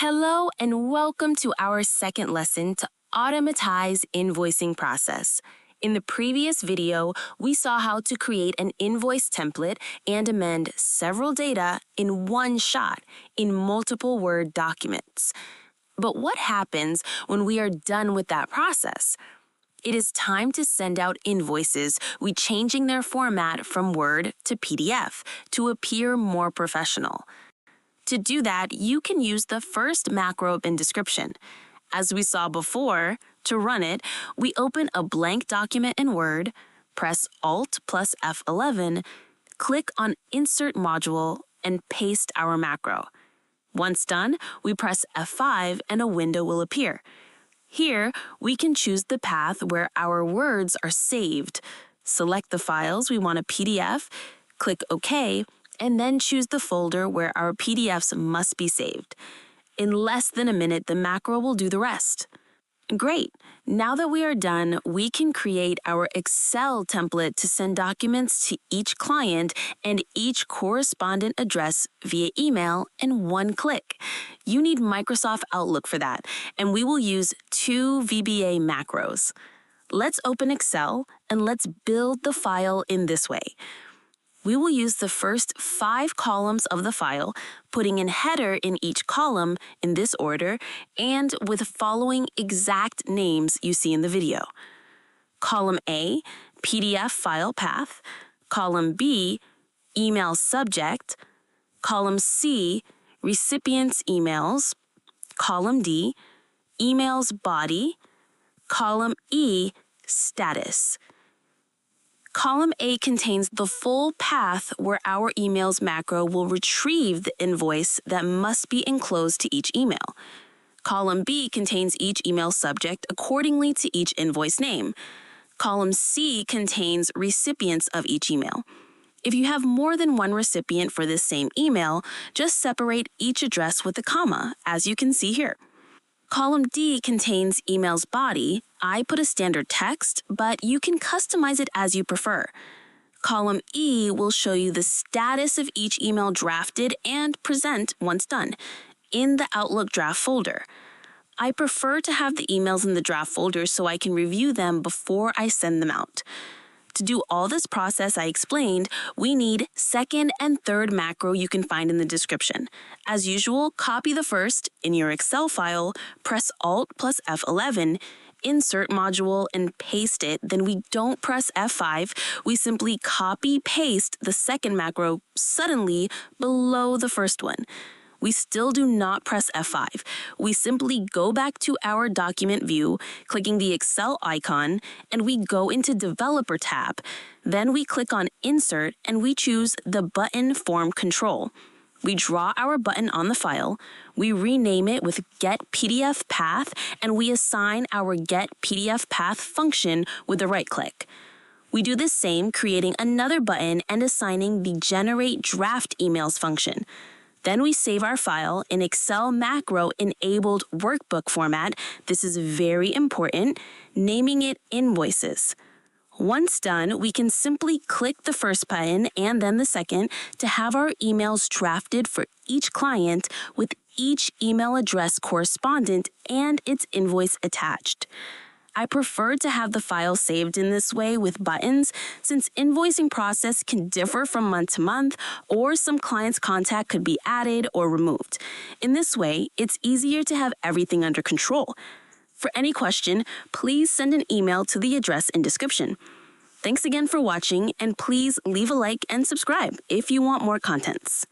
Hello and welcome to our second lesson to automatize invoicing process. In the previous video, we saw how to create an invoice template and amend several data in one shot in multiple Word documents. But what happens when we are done with that process? It is time to send out invoices, changing their format from Word to PDF to appear more professional. To do that, you can use the first macro in description. As we saw before, to run it, we open a blank document in Word, press Alt plus F11, click on Insert Module, and paste our macro. Once done, we press F5 and a window will appear. Here, we can choose the path where our words are saved. Select the files we want a PDF, click OK, and then choose the folder where our PDFs must be saved. In less than a minute, the macro will do the rest. Great! Now that we are done, we can create our Excel template to send documents to each client and each correspondent address via email in one click. You need Microsoft Outlook for that, and we will use 2 VBA macros. Let's open Excel and let's build the file in this way. We will use the first 5 columns of the file, putting a header in each column in this order and with the following exact names you see in the video. Column A, PDF file path. Column B, email subject. Column C, recipient's emails. Column D, emails body. Column E, status. Column A contains the full path where our emails macro will retrieve the invoice that must be enclosed to each email. Column B contains each email subject accordingly to each invoice name. Column C contains recipients of each email. If you have more than one recipient for this same email, just separate each address with a comma, as you can see here. Column D contains email's body. I put a standard text, but you can customize it as you prefer. Column E will show you the status of each email drafted and present once done in the Outlook draft folder. I prefer to have the emails in the draft folder so I can review them before I send them out. To do all this process I explained, we need second and third macro you can find in the description. As usual, copy the first in your Excel file, press Alt plus F11, insert module, and paste it. Then we don't press F5, we simply copy-paste the second macro suddenly below the first one. We still do not press F5. We simply go back to our document view, clicking the Excel icon, and we go into Developer tab. Then we click on Insert and we choose the button form control. We draw our button on the file, we rename it with Get PDF Path, and we assign our Get PDF Path function with a right click. We do the same, creating another button and assigning the Generate Draft Emails function. Then we save our file in Excel macro-enabled workbook format. This is very important, naming it Invoices. Once done, we can simply click the first button and then the second to have our emails drafted for each client with each email address correspondent and its invoice attached. I prefer to have the file saved in this way with buttons since invoicing process can differ from month to month or some client's contact could be added or removed. In this way, it's easier to have everything under control. For any question, please send an email to the address in description. Thanks again for watching, and please leave a like and subscribe if you want more contents.